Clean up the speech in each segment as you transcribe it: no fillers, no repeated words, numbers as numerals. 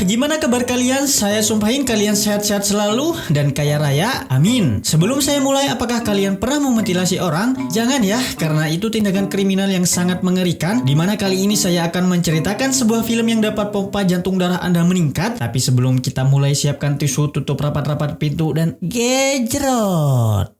gimana kabar kalian? Saya sumpahin kalian sehat-sehat selalu dan kaya raya, amin. Sebelum saya mulai, apakah kalian pernah memutilasi orang? Jangan ya, karena itu tindakan kriminal yang sangat mengerikan. Dimana kali ini saya akan menceritakan sebuah film yang dapat pompa jantung darah Anda meningkat. Tapi sebelum kita mulai, siapkan tisu, tutup rapat-rapat pintu, dan gejrot.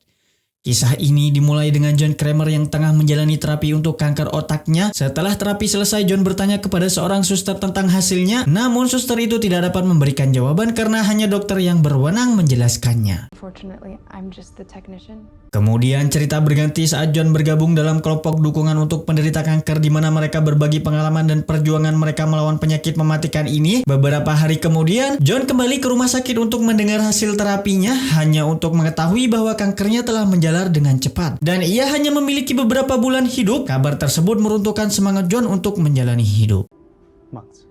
Kisah ini dimulai dengan John Kramer yang tengah menjalani terapi untuk kanker otaknya. Setelah terapi selesai, John bertanya kepada seorang suster tentang hasilnya. Namun suster itu tidak dapat memberikan jawaban karena hanya dokter yang berwenang menjelaskannya. Kemudian cerita berganti saat John bergabung dalam kelompok dukungan untuk penderita kanker di mana mereka berbagi pengalaman dan perjuangan mereka melawan penyakit mematikan ini. Beberapa hari kemudian, John kembali ke rumah sakit untuk mendengar hasil terapinya hanya untuk mengetahui bahwa kankernya telah menjalar dengan cepat dan ia hanya memiliki beberapa bulan hidup. Kabar tersebut meruntuhkan semangat John untuk menjalani hidup. Months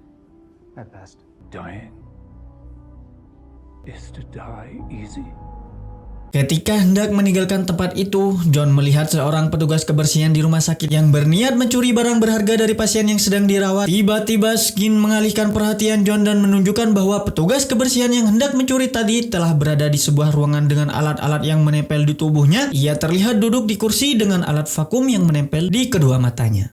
at best. Dying is to die easy. Ketika hendak meninggalkan tempat itu, John melihat seorang petugas kebersihan di rumah sakit yang berniat mencuri barang berharga dari pasien yang sedang dirawat. Tiba-tiba Skin mengalihkan perhatian John dan menunjukkan bahwa petugas kebersihan yang hendak mencuri tadi telah berada di sebuah ruangan dengan alat-alat yang menempel di tubuhnya. Ia terlihat duduk di kursi dengan alat vakum yang menempel di kedua matanya.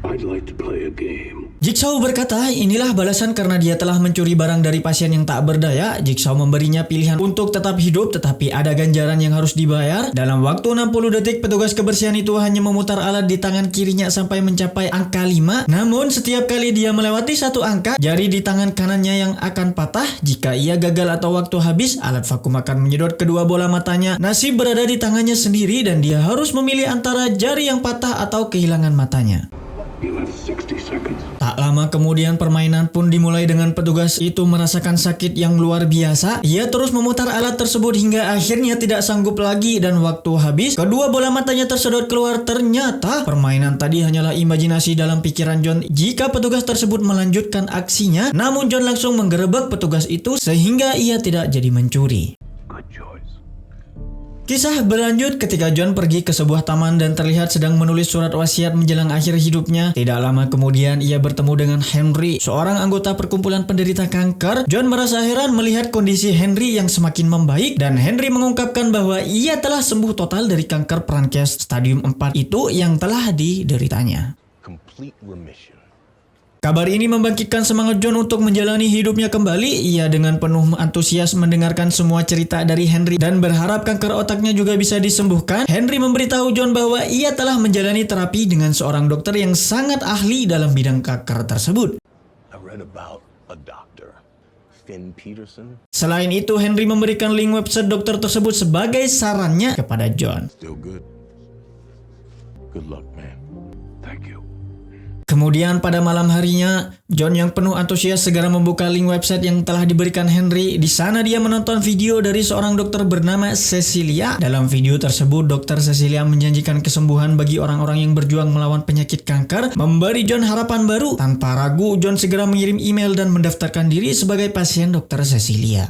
I'd like to play a game. Jigsaw berkata, inilah balasan karena dia telah mencuri barang dari pasien yang tak berdaya. Jigsaw memberinya pilihan untuk tetap hidup, tetapi ada ganjaran yang harus dibayar. Dalam waktu 60 detik, petugas kebersihan itu hanya memutar alat di tangan kirinya sampai mencapai angka 5. Namun, setiap kali dia melewati satu angka, jari di tangan kanannya yang akan patah. Jika ia gagal atau waktu habis, alat vakum akan menyedot kedua bola matanya. Nasib berada di tangannya sendiri dan dia harus memilih antara jari yang patah atau kehilangan matanya. Tak lama kemudian permainan pun dimulai dengan petugas itu merasakan sakit yang luar biasa. Ia terus memutar alat tersebut hingga akhirnya tidak sanggup lagi dan waktu habis, kedua bola matanya tersedot keluar. Ternyata permainan tadi hanyalah imajinasi dalam pikiran John jika petugas tersebut melanjutkan aksinya. Namun John langsung menggerebek petugas itu sehingga ia tidak jadi mencuri. Kisah berlanjut ketika John pergi ke sebuah taman dan terlihat sedang menulis surat wasiat menjelang akhir hidupnya. Tidak lama kemudian ia bertemu dengan Henry, seorang anggota perkumpulan penderita kanker. John merasa heran melihat kondisi Henry yang semakin membaik dan Henry mengungkapkan bahwa ia telah sembuh total dari kanker pankreas stadium 4 itu yang telah dideritanya. Complete remission. Kabar ini membangkitkan semangat John untuk menjalani hidupnya kembali. Ia dengan penuh antusias mendengarkan semua cerita dari Henry dan berharap kanker otaknya juga bisa disembuhkan. Henry memberitahu John bahwa ia telah menjalani terapi dengan seorang dokter yang sangat ahli dalam bidang kanker tersebut. I read about a doctor, Finn Peterson. Selain itu, Henry memberikan link website dokter tersebut sebagai sarannya kepada John. Still good. Good luck, man. Thank you. Kemudian pada malam harinya, John yang penuh antusias segera membuka link website yang telah diberikan Henry. Di sana dia menonton video dari seorang dokter bernama Cecilia. Dalam video tersebut, dokter Cecilia menjanjikan kesembuhan bagi orang-orang yang berjuang melawan penyakit kanker, memberi John harapan baru. Tanpa ragu, John segera mengirim email dan mendaftarkan diri sebagai pasien dokter Cecilia.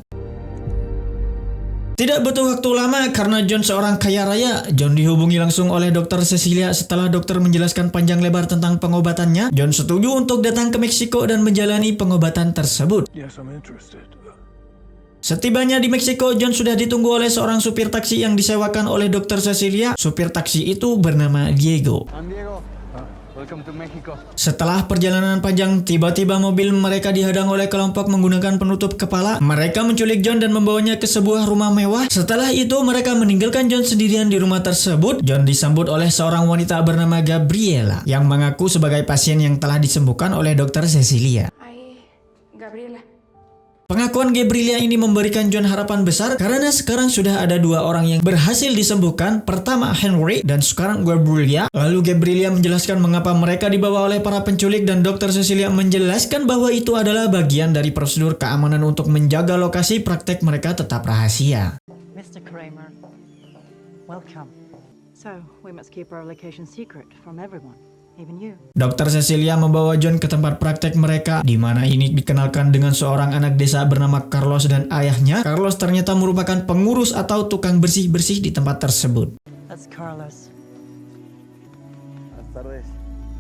Tidak butuh waktu lama karena John seorang kaya raya. John dihubungi langsung oleh dokter Cecilia. Setelah dokter menjelaskan panjang lebar tentang pengobatannya, John setuju untuk datang ke Meksiko dan menjalani pengobatan tersebut. Yes, I'm interested. Setibanya di Meksiko, John sudah ditunggu oleh seorang supir taksi yang disewakan oleh dokter Cecilia. Supir taksi itu bernama Diego. Welcome to Mexico. Setelah perjalanan panjang, tiba-tiba mobil mereka dihadang oleh kelompok menggunakan penutup kepala. Mereka menculik John dan membawanya ke sebuah rumah mewah. Setelah itu, mereka meninggalkan John sendirian di rumah tersebut. John disambut oleh seorang wanita bernama Gabriela yang mengaku sebagai pasien yang telah disembuhkan oleh dokter Cecilia. Gabriela. Pengakuan Gabriela ini memberikan John harapan besar karena sekarang sudah ada dua orang yang berhasil disembuhkan. Pertama Henry dan sekarang Gabriela. Lalu Gabriela menjelaskan mengapa mereka dibawa oleh para penculik dan dokter Cecilia menjelaskan bahwa itu adalah bagian dari prosedur keamanan untuk menjaga lokasi praktek mereka tetap rahasia. Mr. Kramer, welcome. So, we must keep our location secret from everyone. Even you. Dokter Cecilia membawa John ke tempat praktek mereka, di mana ini dikenalkan dengan seorang anak desa bernama Carlos dan ayahnya. Carlos ternyata merupakan pengurus atau tukang bersih-bersih di tempat tersebut. That's Carlos.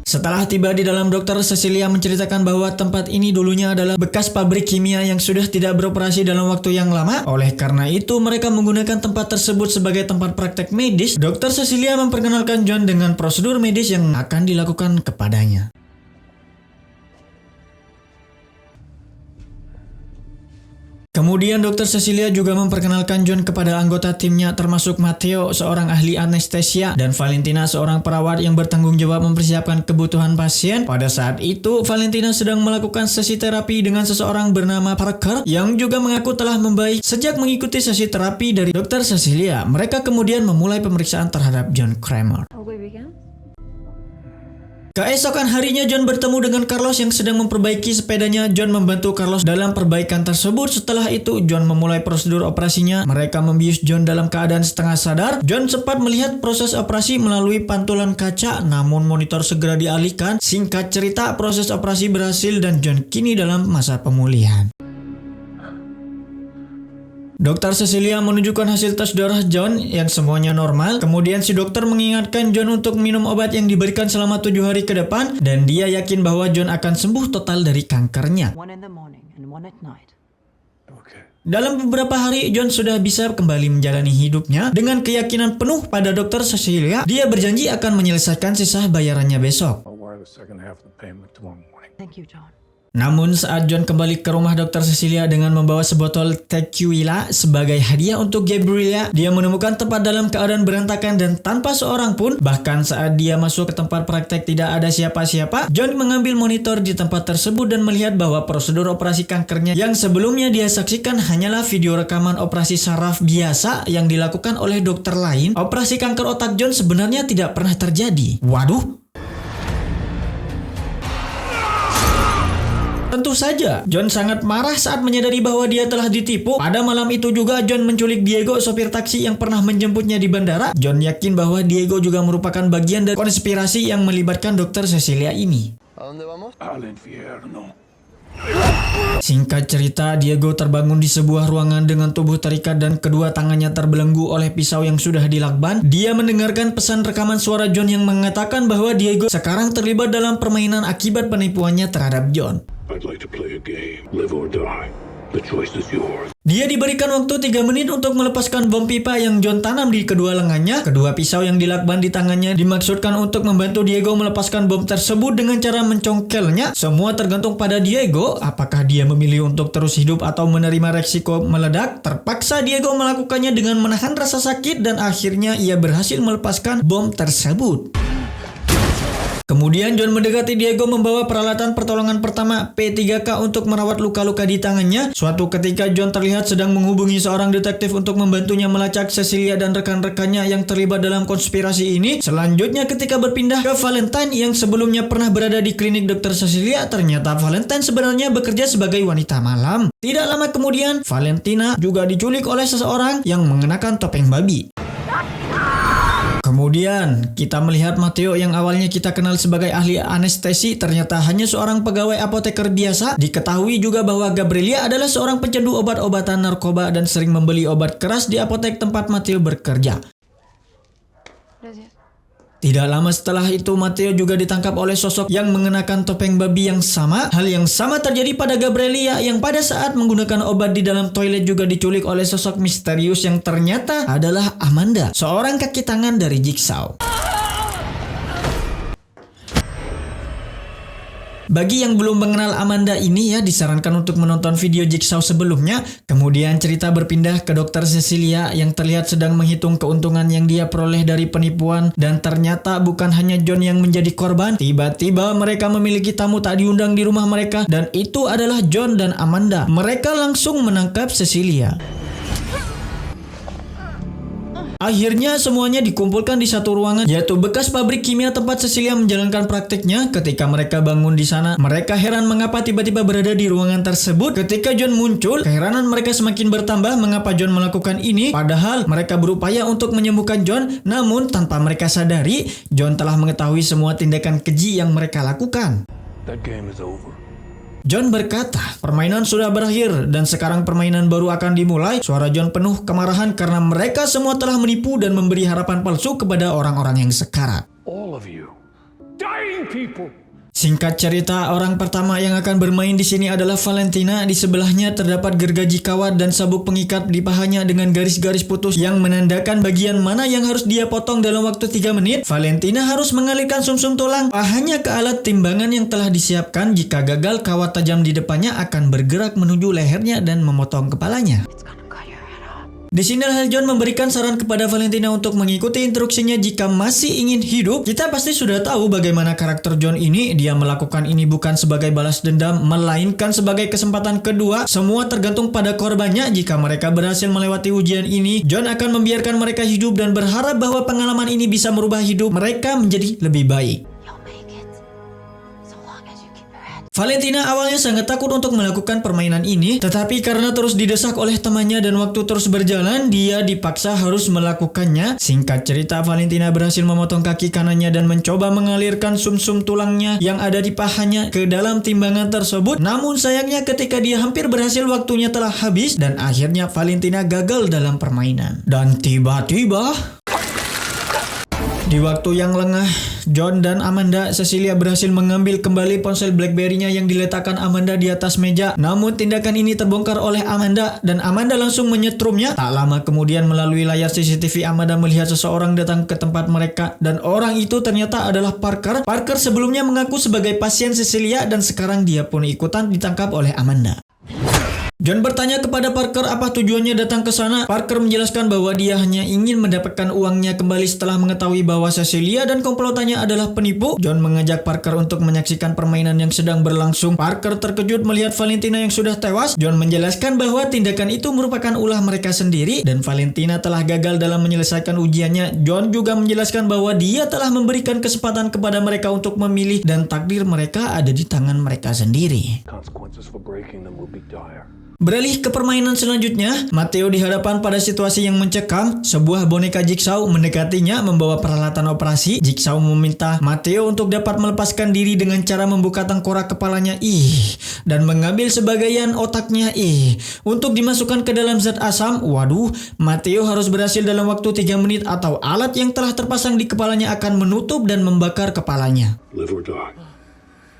Setelah tiba di dalam, Dokter Cecilia menceritakan bahwa tempat ini dulunya adalah bekas pabrik kimia yang sudah tidak beroperasi dalam waktu yang lama. Oleh karena itu, mereka menggunakan tempat tersebut sebagai tempat praktek medis. Dokter Cecilia memperkenalkan John dengan prosedur medis yang akan dilakukan kepadanya. Kemudian Dr. Cecilia juga memperkenalkan John kepada anggota timnya termasuk Matteo, seorang ahli anestesia, dan Valentina, seorang perawat yang bertanggung jawab mempersiapkan kebutuhan pasien. Pada saat itu, Valentina sedang melakukan sesi terapi dengan seseorang bernama Parker yang juga mengaku telah membaik sejak mengikuti sesi terapi dari Dr. Cecilia. Mereka kemudian memulai pemeriksaan terhadap John Kramer. Keesokan harinya, John bertemu dengan Carlos yang sedang memperbaiki sepedanya. John membantu Carlos dalam perbaikan tersebut. Setelah itu, John memulai prosedur operasinya. Mereka membius John dalam keadaan setengah sadar. John sempat melihat proses operasi melalui pantulan kaca, namun monitor segera dialihkan. Singkat cerita, proses operasi berhasil dan John kini dalam masa pemulihan. Dr. Cecilia menunjukkan hasil tes darah John yang semuanya normal. Kemudian si dokter mengingatkan John untuk minum obat yang diberikan selama 7 hari ke depan, dan dia yakin bahwa John akan sembuh total dari kankernya. One in the morning and one at night. Okay. Dalam beberapa hari, John sudah bisa kembali menjalani hidupnya. Dengan keyakinan penuh pada Dr. Cecilia, dia berjanji akan menyelesaikan sisa bayarannya besok. I'll wire the second half of the payment tomorrow morning. Thank you, John. Namun saat John kembali ke rumah Dr. Cecilia dengan membawa sebotol tequila sebagai hadiah untuk Gabriela, dia menemukan tempat dalam keadaan berantakan dan tanpa seorang pun. Bahkan saat dia masuk ke tempat praktek tidak ada siapa-siapa. John mengambil monitor di tempat tersebut dan melihat bahwa prosedur operasi kankernya yang sebelumnya dia saksikan hanyalah video rekaman operasi saraf biasa yang dilakukan oleh dokter lain. Operasi kanker otak John sebenarnya tidak pernah terjadi. Waduh. Tentu saja, John sangat marah saat menyadari bahwa dia telah ditipu. Pada malam itu juga, John menculik Diego, sopir taksi yang pernah menjemputnya di bandara. John yakin bahwa Diego juga merupakan bagian dari konspirasi yang melibatkan Dr. Cecilia ini. Al infierno. Singkat cerita, Diego terbangun di sebuah ruangan dengan tubuh terikat dan kedua tangannya terbelenggu oleh pisau yang sudah dilakban. Dia mendengarkan pesan rekaman suara John yang mengatakan bahwa Diego sekarang terlibat dalam permainan akibat penipuannya terhadap John. I'd like to play a game. Live or die. The choice is yours. Dia diberikan waktu 3 menit untuk melepaskan bom pipa yang John tanam di kedua lengannya. Kedua pisau yang dilakban di tangannya dimaksudkan untuk membantu Diego melepaskan bom tersebut dengan cara mencongkelnya. Semua tergantung pada Diego, apakah dia memilih untuk terus hidup atau menerima resiko meledak. Terpaksa Diego melakukannya dengan menahan rasa sakit dan akhirnya ia berhasil melepaskan bom tersebut. Kemudian John mendekati Diego membawa peralatan pertolongan pertama P3K untuk merawat luka-luka di tangannya. Suatu ketika John terlihat sedang menghubungi seorang detektif untuk membantunya melacak Cecilia dan rekan-rekannya yang terlibat dalam konspirasi ini. Selanjutnya ketika berpindah ke Valentine yang sebelumnya pernah berada di klinik Dr. Cecilia, ternyata Valentine sebenarnya bekerja sebagai wanita malam. Tidak lama kemudian, Valentina juga diculik oleh seseorang yang mengenakan topeng babi. Kemudian, kita melihat Matteo yang awalnya kita kenal sebagai ahli anestesi ternyata hanya seorang pegawai apoteker biasa. Diketahui juga bahwa Gabriela adalah seorang pecandu obat-obatan narkoba dan sering membeli obat keras di apotek tempat Matteo bekerja. Gracias. Tidak lama setelah itu, Matteo juga ditangkap oleh sosok yang mengenakan topeng babi yang sama. Hal yang sama terjadi pada Gabriela yang pada saat menggunakan obat di dalam toilet juga diculik oleh sosok misterius yang ternyata adalah Amanda, seorang kaki tangan dari Jigsaw. Bagi yang belum mengenal Amanda ini ya, disarankan untuk menonton video Jigsaw sebelumnya. Kemudian cerita berpindah ke Dr. Cecilia yang terlihat sedang menghitung keuntungan yang dia peroleh dari penipuan. Dan ternyata bukan hanya John yang menjadi korban. Tiba-tiba mereka memiliki tamu tak diundang di rumah mereka. Dan itu adalah John dan Amanda. Mereka langsung menangkap Cecilia. Akhirnya semuanya dikumpulkan di satu ruangan, yaitu bekas pabrik kimia tempat Cecilia menjalankan praktiknya. Ketika mereka bangun di sana, mereka heran mengapa tiba-tiba berada di ruangan tersebut. Ketika John muncul, keheranan mereka semakin bertambah mengapa John melakukan ini. Padahal mereka berupaya untuk menyembuhkan John, namun tanpa mereka sadari, John telah mengetahui semua tindakan keji yang mereka lakukan. That game is over. John berkata, permainan sudah berakhir dan sekarang permainan baru akan dimulai. Suara John penuh kemarahan karena mereka semua telah menipu dan memberi harapan palsu kepada orang-orang yang sekarat. All of you. Die dying people. Singkat cerita, orang pertama yang akan bermain di sini adalah Valentina. Di sebelahnya terdapat gergaji kawat dan sabuk pengikat di pahanya dengan garis-garis putus yang menandakan bagian mana yang harus dia potong dalam waktu 3 menit. Valentina harus mengalirkan sumsum tulang pahanya ke alat timbangan yang telah disiapkan. Jika gagal, kawat tajam di depannya akan bergerak menuju lehernya dan memotong kepalanya. Di sinilah John memberikan saran kepada Valentina untuk mengikuti instruksinya jika masih ingin hidup. Kita pasti sudah tahu bagaimana karakter John ini. Dia melakukan ini bukan sebagai balas dendam, melainkan sebagai kesempatan kedua. Semua tergantung pada korbannya. Jika mereka berhasil melewati ujian ini, John akan membiarkan mereka hidup dan berharap bahwa pengalaman ini bisa merubah hidup mereka menjadi lebih baik. Valentina awalnya sangat takut untuk melakukan permainan ini, tetapi karena terus didesak oleh temannya dan waktu terus berjalan, dia dipaksa harus melakukannya. Singkat cerita, Valentina berhasil memotong kaki kanannya dan mencoba mengalirkan sumsum tulangnya yang ada di pahanya ke dalam timbangan tersebut. Namun sayangnya ketika dia hampir berhasil, waktunya telah habis dan akhirnya Valentina gagal dalam permainan. Dan tiba-tiba di waktu yang lengah, John dan Amanda, Cecilia berhasil mengambil kembali ponsel BlackBerry-nya yang diletakkan Amanda di atas meja. Namun tindakan ini terbongkar oleh Amanda dan Amanda langsung menyetrumnya. Tak lama kemudian melalui layar CCTV, Amanda melihat seseorang datang ke tempat mereka dan orang itu ternyata adalah Parker. Parker sebelumnya mengaku sebagai pasien Cecilia dan sekarang dia pun ikutan ditangkap oleh Amanda. John bertanya kepada Parker apa tujuannya datang ke sana. Parker menjelaskan bahwa dia hanya ingin mendapatkan uangnya kembali setelah mengetahui bahwa Cecilia dan komplotannya adalah penipu. John mengajak Parker untuk menyaksikan permainan yang sedang berlangsung. Parker terkejut melihat Valentina yang sudah tewas. John menjelaskan bahwa tindakan itu merupakan ulah mereka sendiri dan Valentina telah gagal dalam menyelesaikan ujiannya. John juga menjelaskan bahwa dia telah memberikan kesempatan kepada mereka untuk memilih dan takdir mereka ada di tangan mereka sendiri. Consequences for breaking them will be dire. Beralih ke permainan selanjutnya, Matteo dihadapkan pada situasi yang mencekam. Sebuah boneka Jigsaw mendekatinya membawa peralatan operasi. Jigsaw meminta Matteo untuk dapat melepaskan diri dengan cara membuka tengkorak kepalanya dan mengambil sebagian otaknya untuk dimasukkan ke dalam zat asam. Waduh, Matteo harus berhasil dalam waktu 3 menit atau alat yang telah terpasang di kepalanya akan menutup dan membakar kepalanya. Live or die.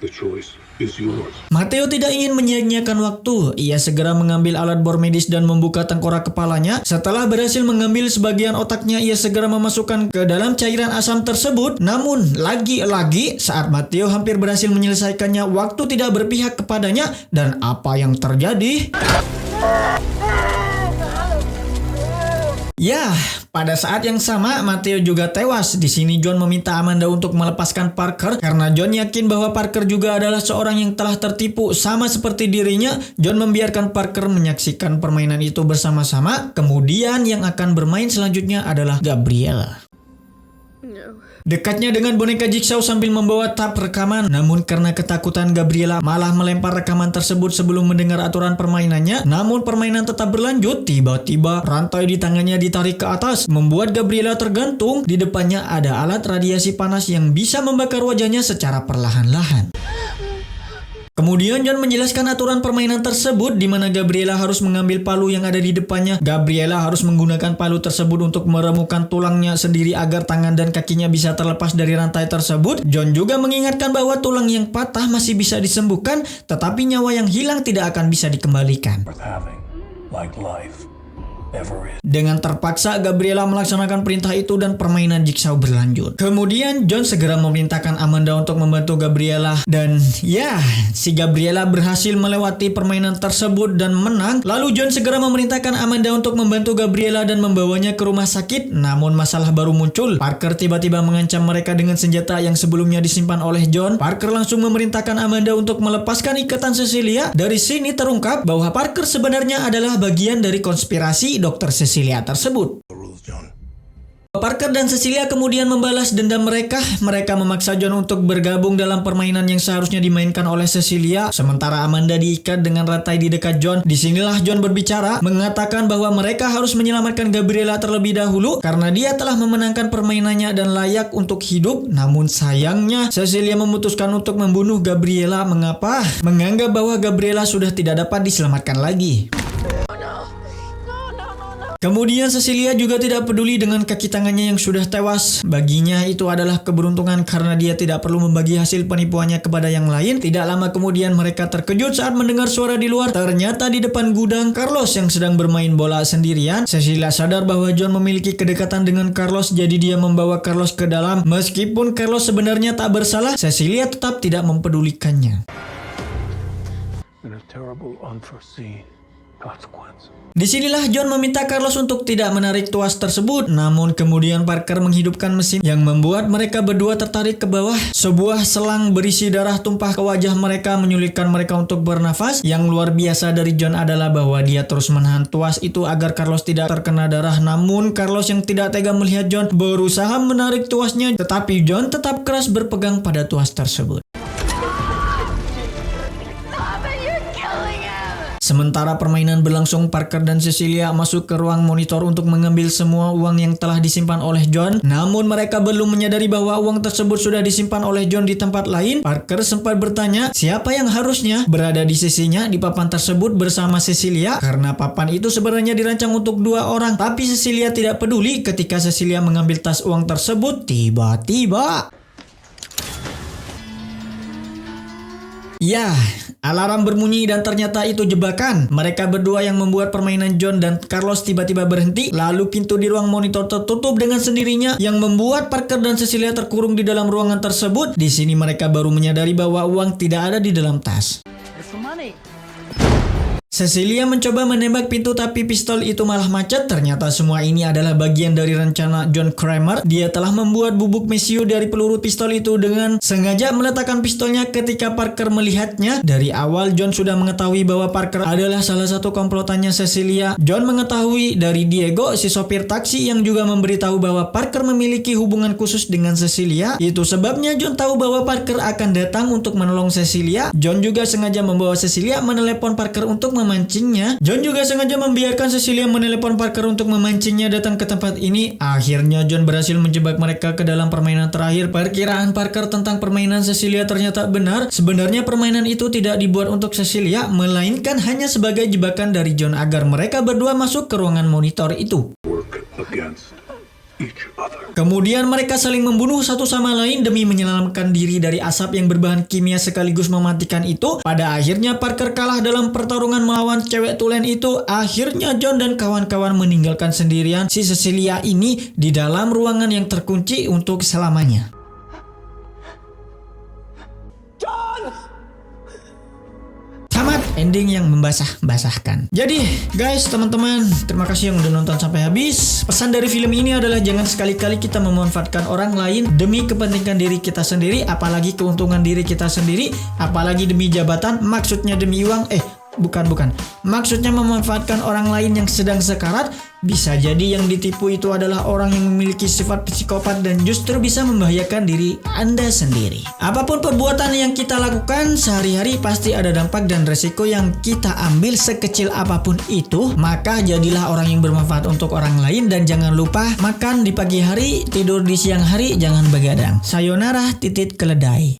The choice is yours. Matteo tidak ingin menyia-nyiakan waktu. Ia segera mengambil alat bor medis dan membuka tengkorak kepalanya. Setelah berhasil mengambil sebagian otaknya, ia segera memasukkan ke dalam cairan asam tersebut. Namun, lagi-lagi saat Matteo hampir berhasil menyelesaikannya, waktu tidak berpihak kepadanya. Dan apa yang terjadi? Ya, pada saat yang sama Matteo juga tewas. Di sini John meminta Amanda untuk melepaskan Parker karena John yakin bahwa Parker juga adalah seorang yang telah tertipu sama seperti dirinya. John membiarkan Parker menyaksikan permainan itu bersama-sama. Kemudian yang akan bermain selanjutnya adalah Gabriella. Dekatnya dengan boneka Jigsaw sambil membawa tab rekaman. Namun karena ketakutan, Gabriella malah melempar rekaman tersebut sebelum mendengar aturan permainannya. Namun permainan tetap berlanjut. Tiba-tiba rantai di tangannya ditarik ke atas, membuat Gabriella tergantung. Di depannya ada alat radiasi panas yang bisa membakar wajahnya secara perlahan-lahan. Kemudian John menjelaskan aturan permainan tersebut di mana Gabriella harus mengambil palu yang ada di depannya. Gabriella harus menggunakan palu tersebut untuk meremukkan tulangnya sendiri agar tangan dan kakinya bisa terlepas dari rantai tersebut. John juga mengingatkan bahwa tulang yang patah masih bisa disembuhkan, tetapi nyawa yang hilang tidak akan bisa dikembalikan. Worth having, like life ever is. Dengan terpaksa, Gabriella melaksanakan perintah itu dan permainan Jigsaw berlanjut. Kemudian John segera memerintahkan Amanda untuk membantu Gabriella. Dan ya, si Gabriella berhasil melewati permainan tersebut dan menang. Lalu John segera memerintahkan Amanda untuk membantu Gabriella dan membawanya ke rumah sakit. Namun masalah baru muncul. Parker tiba-tiba mengancam mereka dengan senjata yang sebelumnya disimpan oleh John. Parker langsung memerintahkan Amanda untuk melepaskan ikatan Cecilia. Dari sini terungkap bahwa Parker sebenarnya adalah bagian dari konspirasi Dr. Cecilia tersebut. Parker dan Cecilia kemudian membalas dendam mereka. Mereka memaksa John untuk bergabung dalam permainan yang seharusnya dimainkan oleh Cecilia. Sementara Amanda diikat dengan rantai di dekat John. Disinilah John berbicara, mengatakan bahwa mereka harus menyelamatkan Gabriella terlebih dahulu karena dia telah memenangkan permainannya dan layak untuk hidup. Namun sayangnya Cecilia memutuskan untuk membunuh Gabriella. Mengapa? Menganggap bahwa Gabriella sudah tidak dapat diselamatkan lagi. Kemudian Cecilia juga tidak peduli dengan kaki tangannya yang sudah tewas. Baginya itu adalah keberuntungan karena dia tidak perlu membagi hasil penipuannya kepada yang lain. Tidak lama kemudian mereka terkejut saat mendengar suara di luar. Ternyata di depan gudang Carlos yang sedang bermain bola sendirian. Cecilia sadar bahwa John memiliki kedekatan dengan Carlos, jadi dia membawa Carlos ke dalam. Meskipun Carlos sebenarnya tak bersalah, Cecilia tetap tidak mempedulikannya. And a terrible, unforeseen consequence. Disinilah John meminta Carlos untuk tidak menarik tuas tersebut. Namun kemudian Parker menghidupkan mesin yang membuat mereka berdua tertarik ke bawah. Sebuah selang berisi darah tumpah ke wajah mereka, menyulitkan mereka untuk bernafas. Yang luar biasa dari John adalah bahwa dia terus menahan tuas itu agar Carlos tidak terkena darah. Namun Carlos yang tidak tega melihat John berusaha menarik tuasnya, tetapi John tetap keras berpegang pada tuas tersebut. Sementara permainan berlangsung, Parker dan Cecilia masuk ke ruang monitor untuk mengambil semua uang yang telah disimpan oleh John. Namun mereka belum menyadari bahwa uang tersebut sudah disimpan oleh John di tempat lain. Parker sempat bertanya siapa yang harusnya berada di sisinya di papan tersebut bersama Cecilia, karena papan itu sebenarnya dirancang untuk 2 orang. Tapi Cecilia tidak peduli. Ketika Cecilia mengambil tas uang tersebut, tiba-tiba ya, alarm berbunyi dan ternyata itu jebakan. Mereka berdua yang membuat permainan John dan Carlos tiba-tiba berhenti. Lalu pintu di ruang monitor tertutup dengan sendirinya yang membuat Parker dan Cecilia terkurung di dalam ruangan tersebut. Di sini mereka baru menyadari bahwa uang tidak ada di dalam tas. There's some money. Cecilia mencoba menembak pintu tapi pistol itu malah macet. Ternyata semua ini adalah bagian dari rencana John Kramer. Dia telah membuat bubuk mesiu dari peluru pistol itu dengan sengaja meletakkan pistolnya ketika Parker melihatnya. Dari awal John sudah mengetahui bahwa Parker adalah salah satu komplotannya Cecilia. John mengetahui dari Diego, si sopir taksi, yang juga memberitahu bahwa Parker memiliki hubungan khusus dengan Cecilia. Itu sebabnya John tahu bahwa Parker akan datang untuk menolong Cecilia. John juga sengaja membawa Cecilia menelepon Parker untuk memancingnya. John juga sengaja membiarkan Cecilia menelepon Parker untuk memancingnya datang ke tempat ini. Akhirnya John berhasil menjebak mereka ke dalam permainan terakhir. Perkiraan Parker tentang permainan Cecilia ternyata benar. Sebenarnya permainan itu tidak dibuat untuk Cecilia, melainkan hanya sebagai jebakan dari John agar mereka berdua masuk ke ruangan monitor itu. Work against each other. Kemudian mereka saling membunuh satu sama lain demi menyelamatkan diri dari asap yang berbahan kimia sekaligus mematikan itu. Pada akhirnya Parker kalah dalam pertarungan melawan cewek tulen itu. Akhirnya John dan kawan-kawan meninggalkan sendirian si Cecilia ini di dalam ruangan yang terkunci untuk selamanya. Tamat ending yang membasah-basahkan. Jadi guys, teman-teman, terima kasih yang udah nonton sampai habis. Pesan dari film ini adalah jangan sekali-kali kita memanfaatkan orang lain demi kepentingan diri kita sendiri, apalagi keuntungan diri kita sendiri, apalagi demi jabatan, maksudnya demi uang. Bukan. Maksudnya memanfaatkan orang lain yang sedang sekarat. Bisa jadi yang ditipu itu adalah orang yang memiliki sifat psikopat dan justru bisa membahayakan diri Anda sendiri. Apapun perbuatan yang kita lakukan sehari-hari pasti ada dampak dan resiko yang kita ambil sekecil apapun itu. Maka jadilah orang yang bermanfaat untuk orang lain dan jangan lupa makan di pagi hari, tidur di siang hari, jangan begadang. Sayonara, titit keledai.